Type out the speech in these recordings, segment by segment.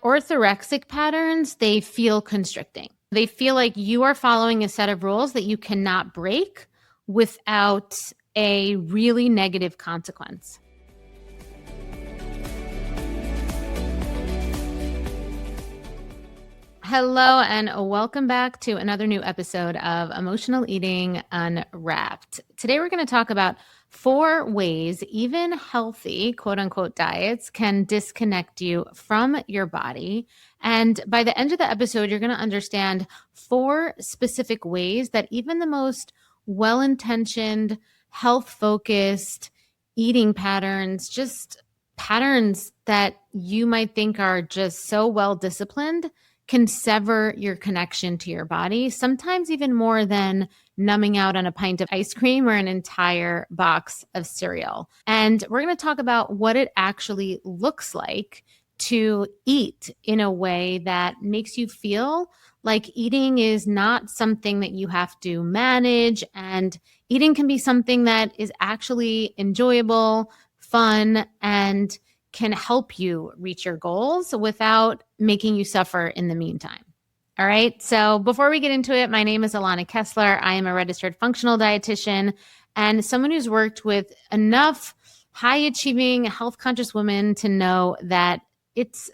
Orthorexic patterns, they feel constricting. They feel like you are following a set of rules that you cannot break without a really negative consequence. Hello, and welcome back to another new episode of Emotional Eating Unwrapped. Today, we're going to talk about 4 ways even healthy, quote unquote, diets can disconnect you from your body. And by the end of the episode, you're going to understand 4 specific ways that even the most well-intentioned, health-focused eating patterns, just patterns that you might think are just so well-disciplined, can sever your connection to your body, sometimes even more than numbing out on a pint of ice cream or an entire box of cereal. And we're going to talk about what it actually looks like to eat in a way that makes you feel like eating is not something that you have to manage, and eating can be something that is actually enjoyable, fun, and can help you reach your goals without making you suffer in the meantime. All right. So before we get into it, my name is Alana Kessler. I am a registered functional dietitian and someone who's worked with enough high-achieving, health-conscious women to know that it's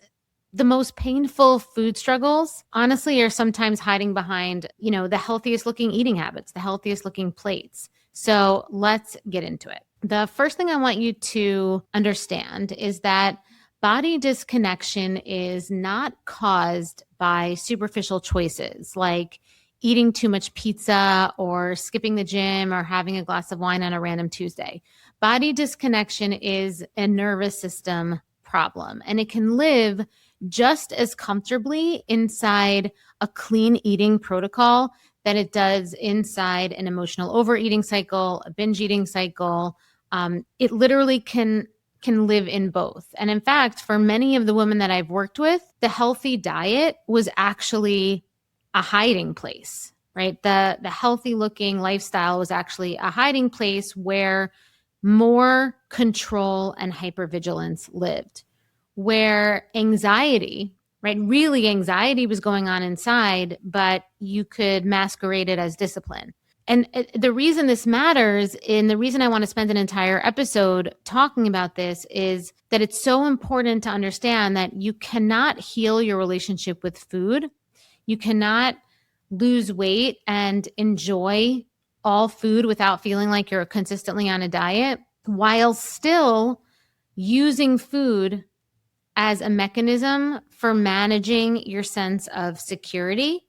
the most painful food struggles, honestly, are sometimes hiding behind, the healthiest looking eating habits, the healthiest looking plates. So let's get into it. The first thing I want you to understand is that body disconnection is not caused by superficial choices like eating too much pizza or skipping the gym or having a glass of wine on a random Tuesday. Body disconnection is a nervous system problem, and it can live just as comfortably inside a clean eating protocol that it does inside an emotional overeating cycle, a binge eating cycle. It literally can live in both. And in fact, for many of the women that I've worked with, the healthy diet was actually a hiding place, right? The healthy looking lifestyle was actually a hiding place where more control and hypervigilance lived, where anxiety, right? Really anxiety was going on inside, but you could masquerade it as discipline. And the reason this matters, and the reason I want to spend an entire episode talking about this, is that it's so important to understand that you cannot heal your relationship with food. You cannot lose weight and enjoy all food without feeling like you're consistently on a diet, while still using food as a mechanism for managing your sense of security,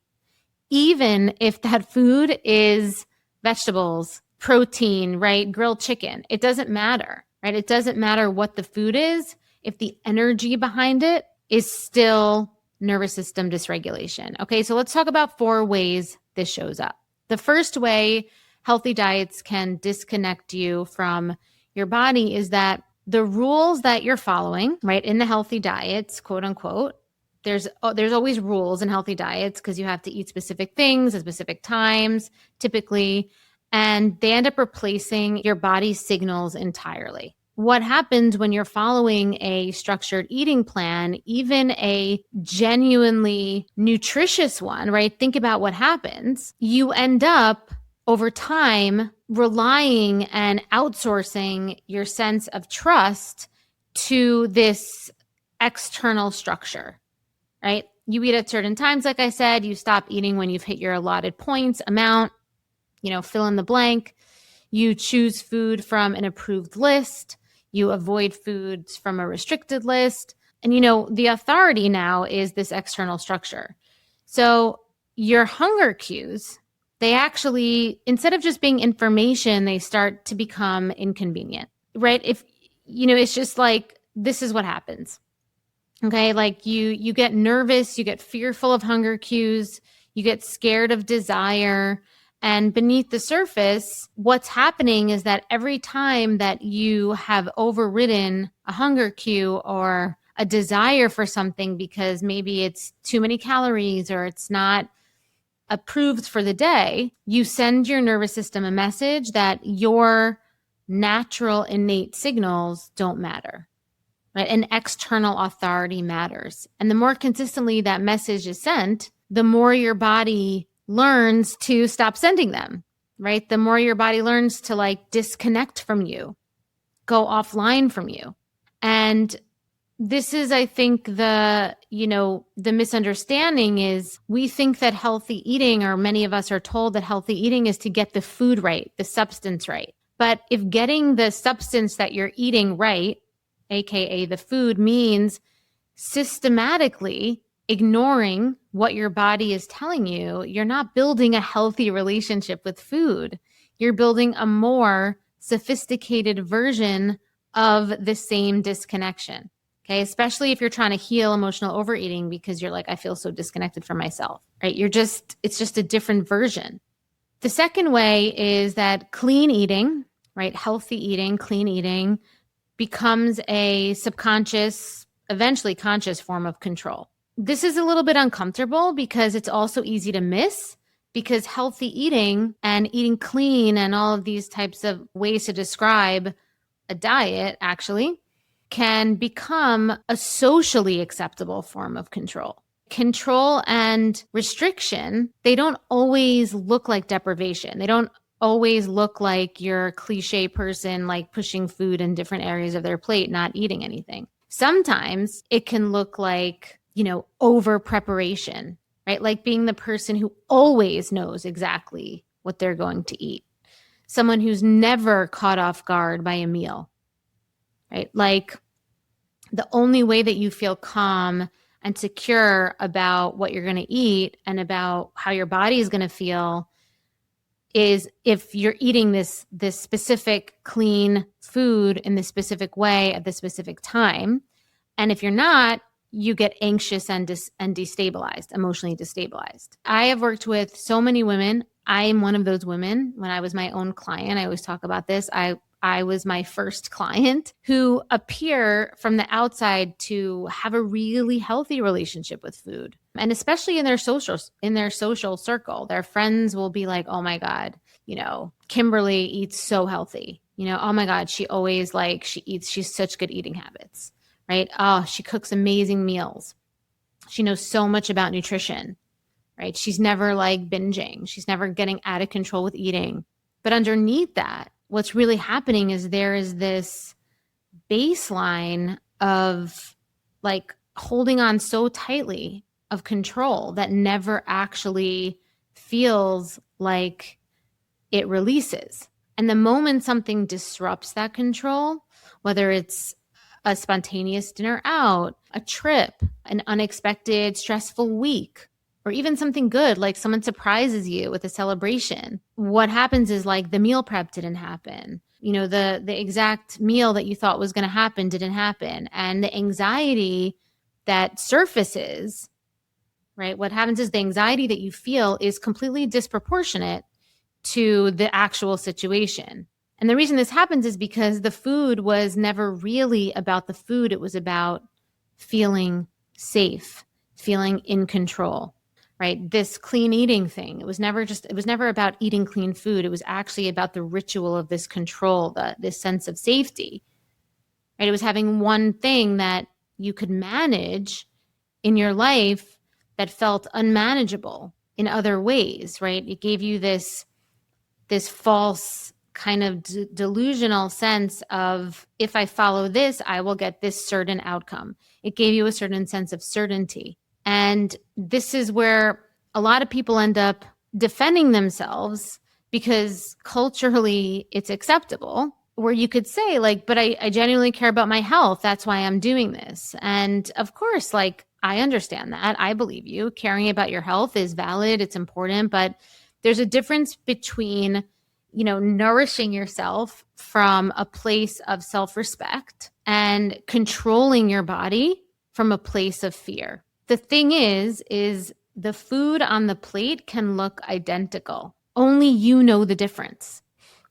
even if that food is vegetables, protein, right? Grilled chicken. It doesn't matter, right? It doesn't matter what the food is if the energy behind it is still nervous system dysregulation. Okay, so let's talk about 4 ways this shows up. The first way healthy diets can disconnect you from your body is that the rules that you're following, right, in the healthy diets, quote unquote, there's always rules in healthy diets because you have to eat specific things at specific times, typically, and they end up replacing your body's signals entirely. What happens when you're following a structured eating plan, even a genuinely nutritious one, right? Think about what happens. You end up over time relying and outsourcing your sense of trust to this external structure, right? You eat at certain times, like I said, you stop eating when you've hit your allotted points, amount, fill in the blank. You choose food from an approved list. You avoid foods from a restricted list. And, the authority now is this external structure. So your hunger cues, they actually, instead of just being information, they start to become inconvenient, right? If, it's just like, this is what happens. Okay. Like you get nervous, you get fearful of hunger cues, you get scared of desire. And beneath the surface, what's happening is that every time that you have overridden a hunger cue or a desire for something because maybe it's too many calories or it's not approved for the day, you send your nervous system a message that your natural innate signals don't matter, right? An external authority matters. And the more consistently that message is sent, the more your body learns to stop sending them, right? The more your body learns to like disconnect from you, go offline from you. And this is, I think, the misunderstanding is we think that healthy eating, or many of us are told that healthy eating is to get the food right, the substance right. But if getting the substance that you're eating right, AKA the food, means systematically ignoring what your body is telling you, you're not building a healthy relationship with food. You're building a more sophisticated version of the same disconnection. Okay, especially if you're trying to heal emotional overeating because you're like, I feel so disconnected from myself, right? It's just a different version. The second way is that clean eating, right? Healthy eating, clean eating becomes a subconscious, eventually conscious form of control. This is a little bit uncomfortable because it's also easy to miss, because healthy eating and eating clean and all of these types of ways to describe a diet actually can become a socially acceptable form of control. Control and restriction, they don't always look like deprivation. They don't always look like your cliche person like pushing food in different areas of their plate, not eating anything. Sometimes it can look like, over preparation, right? Like being the person who always knows exactly what they're going to eat. Someone who's never caught off guard by a meal, right? Like the only way that you feel calm and secure about what you're going to eat and about how your body is going to feel is if you're eating this specific clean food in this specific way at this specific time. And if you're not, you get anxious and destabilized, emotionally destabilized. I have worked with so many women. I am one of those women. When I was my own client, I always talk about this. I was my first client who appear from the outside to have a really healthy relationship with food. And especially in their social circle, their friends will be like, oh my God, Kimberly eats so healthy. Oh my God, she's such good eating habits, right? Oh, she cooks amazing meals. She knows so much about nutrition, right? She's never like binging. She's never getting out of control with eating. But underneath that, what's really happening is there is this baseline of like holding on so tightly of control that never actually feels like it releases. And the moment something disrupts that control, whether it's a spontaneous dinner out, a trip, an unexpected stressful week, or even something good, like someone surprises you with a celebration, what happens is like the meal prep didn't happen. The exact meal that you thought was going to happen didn't happen. And the anxiety that surfaces, right? What happens is the anxiety that you feel is completely disproportionate to the actual situation. And the reason this happens is because the food was never really about the food. It was about feeling safe, feeling in control, right? This clean eating thing, it was never about eating clean food. It was actually about the ritual of this control, this sense of safety, right? It was having one thing that you could manage in your life that felt unmanageable in other ways, right? It gave you this false kind of delusional sense of, if I follow this, I will get this certain outcome. It gave you a certain sense of certainty. And this is where a lot of people end up defending themselves because culturally it's acceptable, where you could say like, but I genuinely care about my health. That's why I'm doing this. And of course, like, I understand that. I believe you. Caring about your health is valid. It's important. But there's a difference between nourishing yourself from a place of self-respect and controlling your body from a place of fear. The thing is the food on the plate can look identical. Only you know the difference.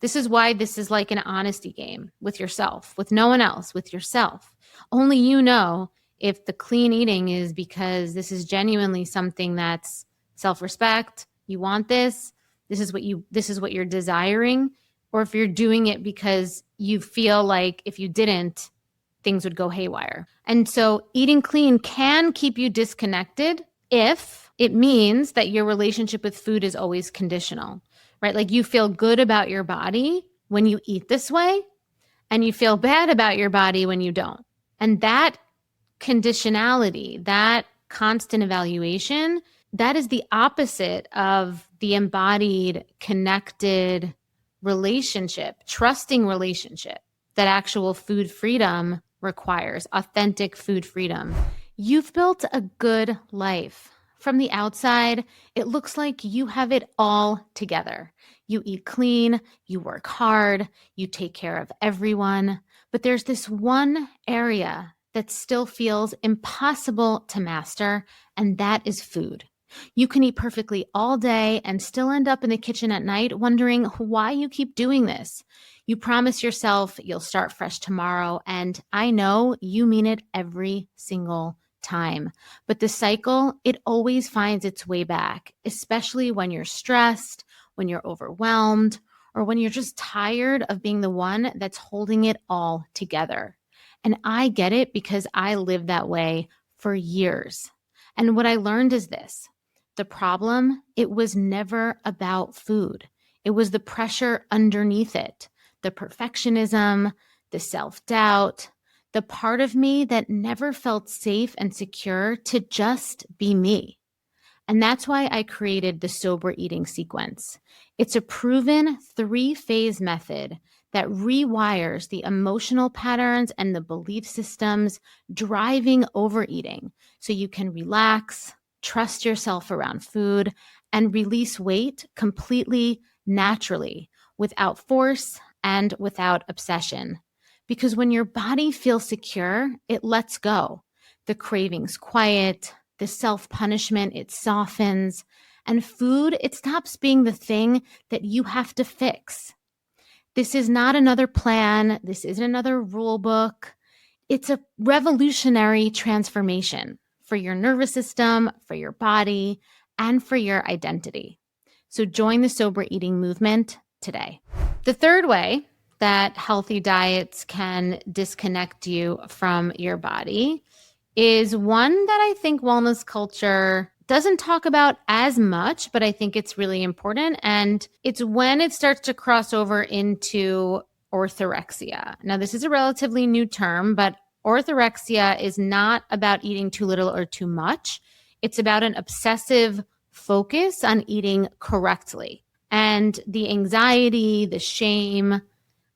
This is why this is like an honesty game with yourself, with no one else, with yourself. Only you know if the clean eating is because this is genuinely something that's self-respect, you want this, this is what you're desiring, or if you're doing it because you feel like if you didn't, things would go haywire. And so eating clean can keep you disconnected if it means that your relationship with food is always conditional, right? Like you feel good about your body when you eat this way, and you feel bad about your body when you don't. And that conditionality, that constant evaluation, that is the opposite of the embodied, connected relationship, trusting relationship that actual food freedom requires, authentic food freedom. You've built a good life. From the outside, it looks like you have it all together. You eat clean, you work hard, you take care of everyone. But there's this one area that still feels impossible to master, and that is food. You can eat perfectly all day and still end up in the kitchen at night wondering why you keep doing this. You promise yourself you'll start fresh tomorrow, and I know you mean it every single time. But the cycle, it always finds its way back, especially when you're stressed, when you're overwhelmed, or when you're just tired of being the one that's holding it all together. And I get it because I lived that way for years. And what I learned is this: the problem, it was never about food. It was the pressure underneath it, the perfectionism, the self-doubt, the part of me that never felt safe and secure to just be me. And that's why I created the sober eating sequence. It's a proven 3-phase method that rewires the emotional patterns and the belief systems driving overeating so you can relax, trust yourself around food, and release weight completely naturally, without force and without obsession. Because when your body feels secure, it lets go. The cravings quiet, the self-punishment, it softens, and food, it stops being the thing that you have to fix. This is not another plan. This isn't another rule book. It's a revolutionary transformation for your nervous system, for your body, and for your identity. So join the sober eating movement today. The third way that healthy diets can disconnect you from your body is one that I think wellness culture doesn't talk about as much, but I think it's really important. And it's when it starts to cross over into orthorexia. Now, this is a relatively new term, but orthorexia is not about eating too little or too much. It's about an obsessive focus on eating correctly. And the anxiety, the shame,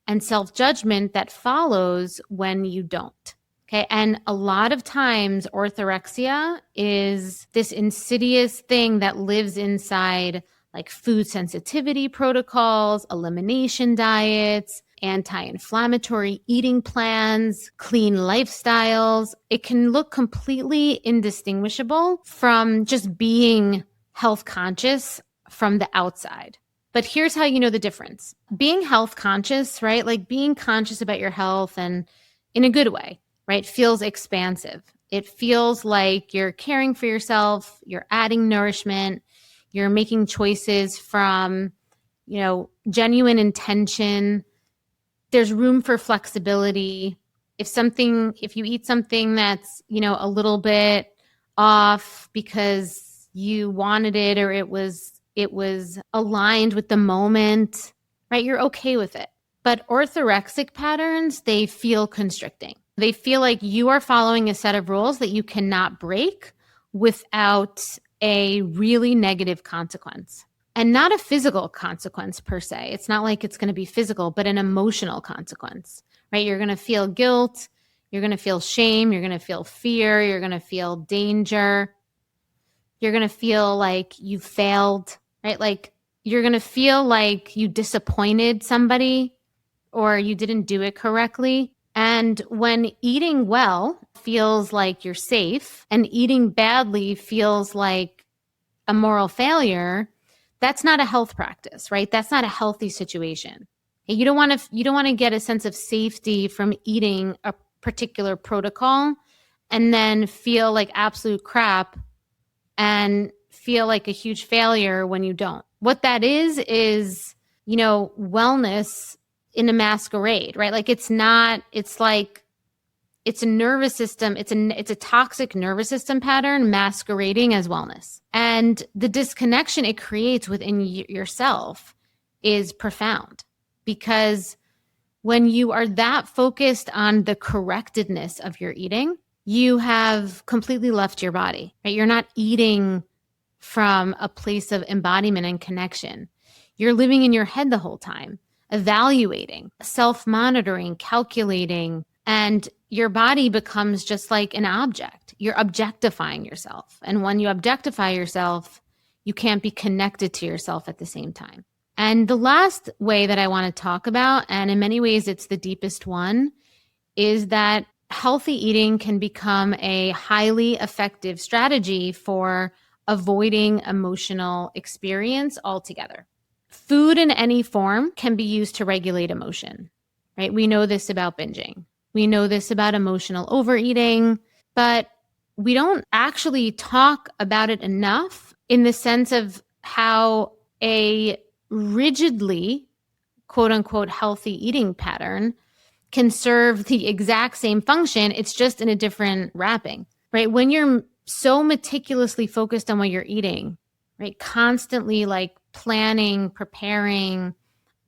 and self-judgment that follows when you don't. Okay. And a lot of times orthorexia is this insidious thing that lives inside like food sensitivity protocols, elimination diets, anti-inflammatory eating plans, clean lifestyles. It can look completely indistinguishable from just being health conscious from the outside. But here's how you know the difference. Being health conscious, right? Like being conscious about your health and in a good way, right? Feels expansive. It feels like you're caring for yourself, you're adding nourishment, you're making choices from, genuine intention. There's room for flexibility. If you eat something that's, a little bit off because you wanted it or it was aligned with the moment, right? You're okay with it. But orthorexic patterns, they feel constricting. They feel like you are following a set of rules that you cannot break without a really negative consequence. And not a physical consequence per se. It's not like it's going to be physical, but an emotional consequence, right? You're going to feel guilt. You're going to feel shame. You're going to feel fear. You're going to feel danger. You're going to feel like you failed, right? Like you're going to feel like you disappointed somebody or you didn't do it correctly. And when eating well feels like you're safe and eating badly feels like a moral failure, that's not a health practice, right? That's not a healthy situation. You don't want to get a sense of safety from eating a particular protocol and then feel like absolute crap and feel like a huge failure when you don't. What that is, wellness in a masquerade, right? Like it's like it's a nervous system. It's a toxic nervous system pattern masquerading as wellness. And the disconnection it creates within yourself is profound, because when you are that focused on the correctedness of your eating, you have completely left your body, right? You're not eating from a place of embodiment and connection. You're living in your head the whole time, evaluating, self-monitoring, calculating, and your body becomes just like an object. You're objectifying yourself. And when you objectify yourself, you can't be connected to yourself at the same time. And the last way that I want to talk about, and in many ways it's the deepest one, is that healthy eating can become a highly effective strategy for avoiding emotional experience altogether. Food in any form can be used to regulate emotion, right? We know this about binging. We know this about emotional overeating, but we don't actually talk about it enough in the sense of how a rigidly, quote unquote, healthy eating pattern can serve the exact same function. It's just in a different wrapping, right? When you're so meticulously focused on what you're eating, right? Constantly like planning, preparing,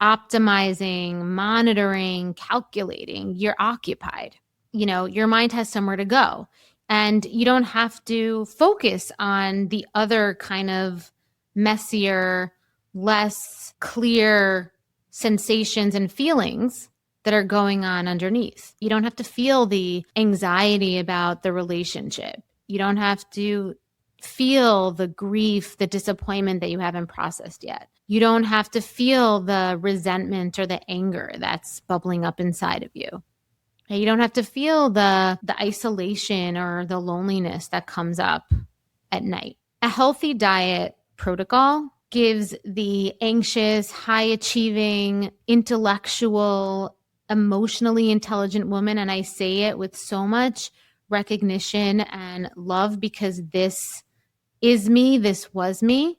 optimizing, monitoring, calculating, you're occupied. You know, your mind has somewhere to go, and you don't have to focus on the other kind of messier, less clear sensations and feelings that are going on underneath. You don't have to feel the anxiety about the relationship. You don't have to feel the grief, the disappointment that you haven't processed yet. You don't have to feel the resentment or the anger that's bubbling up inside of you. You don't have to feel the isolation or the loneliness that comes up at night. A healthy diet protocol gives the anxious, high-achieving, intellectual, emotionally intelligent woman, and I say it with so much recognition and love because this is me, this was me.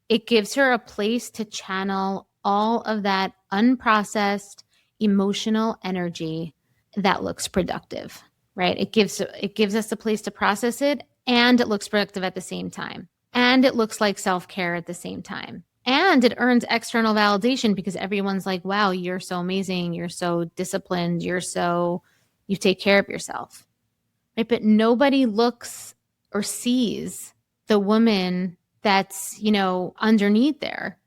It gives her a place to channel all of that unprocessed emotional energy that looks productive, right? It gives us a place to process it, and it looks productive at the same time. And it looks like self-care at the same time. And it earns external validation because everyone's like, wow, you're so amazing. You're so disciplined. You take care of yourself, right? But nobody looks or sees the woman that's, underneath there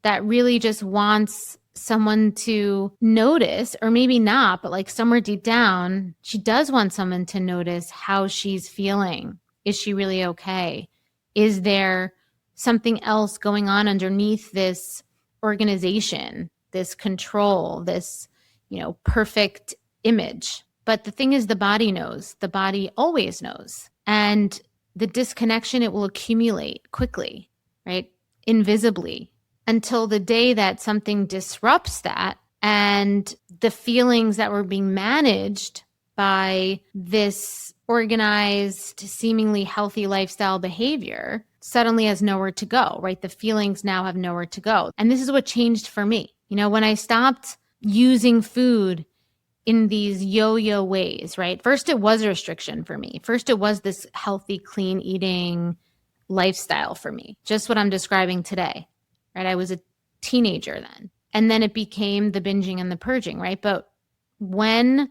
that really just wants someone to notice, or maybe not, but like somewhere deep down, she does want someone to notice how she's feeling. Is she really okay? Is there something else going on underneath this organization, this control, this, perfect image? But the thing is, the body knows. The body always knows. And the disconnection, it will accumulate quickly, right? Invisibly, until the day that something disrupts that, and the feelings that were being managed by this organized, seemingly healthy lifestyle behavior suddenly has nowhere to go, right? The feelings now have nowhere to go. And this is what changed for me. When I stopped using food in these yo-yo ways, right? First, it was a restriction for me. First, it was this healthy, clean eating lifestyle for me, just what I'm describing today, right? I was a teenager then. And then it became the binging and the purging, right? But when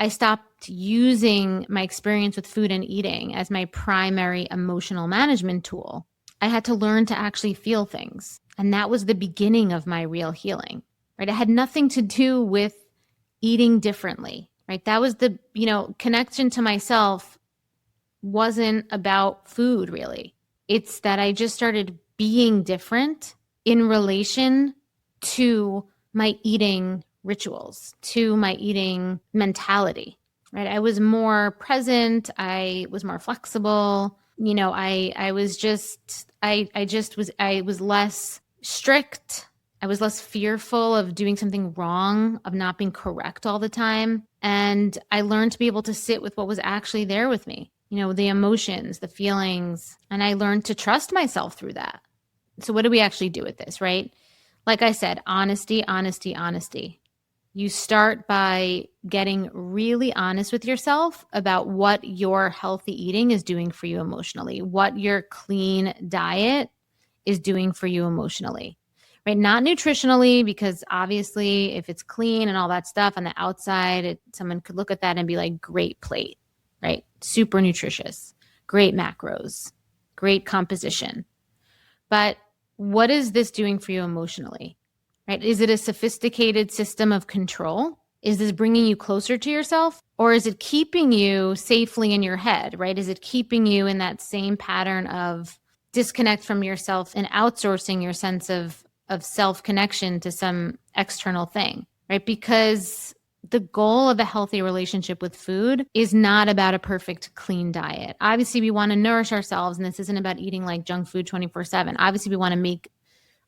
I stopped using my experience with food and eating as my primary emotional management tool, I had to learn to actually feel things. And that was the beginning of my real healing, right? It had nothing to do with eating differently, right? That was the, connection to myself wasn't about food really. It's that I just started being different in relation to my eating rituals, to my eating mentality, right? I was more present. I was more flexible. I was less strict. I was less fearful of doing something wrong, of not being correct all the time. And I learned to be able to sit with what was actually there with me, the emotions, the feelings, and I learned to trust myself through that. So what do we actually do with this, right? Like I said, honesty, honesty, honesty. You start by getting really honest with yourself about what your healthy eating is doing for you emotionally, what your clean diet is doing for you emotionally, right? Not nutritionally, because obviously if it's clean and all that stuff on the outside, someone could look at that and be like, great plate, right? Super nutritious, great macros, great composition. But what is this doing for you emotionally, right? Is it a sophisticated system of control? Is this bringing you closer to yourself? Or is it keeping you safely in your head, right? Is it keeping you in that same pattern of disconnect from yourself and outsourcing your sense of self-connection to some external thing, right? Because the goal of a healthy relationship with food is not about a perfect, clean diet. Obviously, we want to nourish ourselves, and this isn't about eating like junk food 24/7. Obviously, we want to make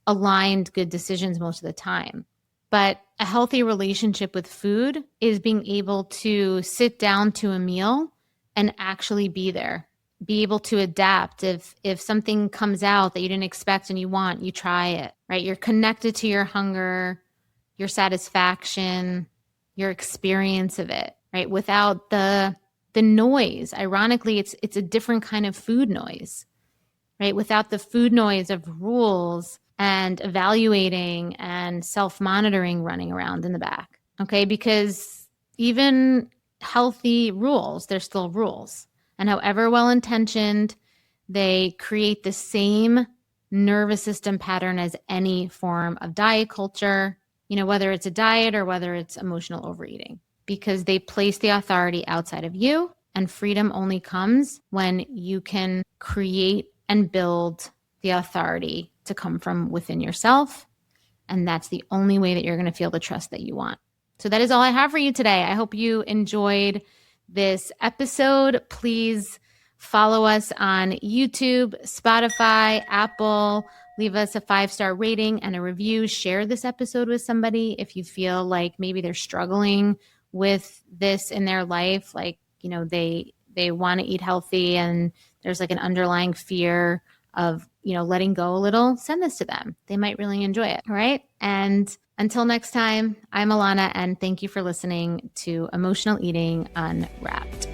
aligned good decisions most of the time. But a healthy relationship with food is being able to sit down to a meal and actually be there, be able to adapt. If something comes out that you didn't expect and you want, you try it, right? You're connected to your hunger, your satisfaction, your experience of it, right? Without the noise. Ironically, it's a different kind of food noise, right? Without the food noise of rules and evaluating and self-monitoring running around in the back, okay? Because even healthy rules, they're still rules. And however well-intentioned, they create the same nervous system pattern as any form of diet culture, whether it's a diet or whether it's emotional overeating, because they place the authority outside of you, and freedom only comes when you can create and build the authority to come from within yourself. And that's the only way that you're going to feel the trust that you want. So that is all I have for you today. I hope you enjoyed this episode. Please follow us on YouTube, Spotify, Apple. Leave us a 5-star rating and a review. Share this episode with somebody if you feel like maybe they're struggling with this in their life. Like, they want to eat healthy and there's like an underlying fear of, letting go a little. Send this to them. They might really enjoy it. All right. And until next time, I'm Alana, and thank you for listening to Emotional Eating Unwrapped.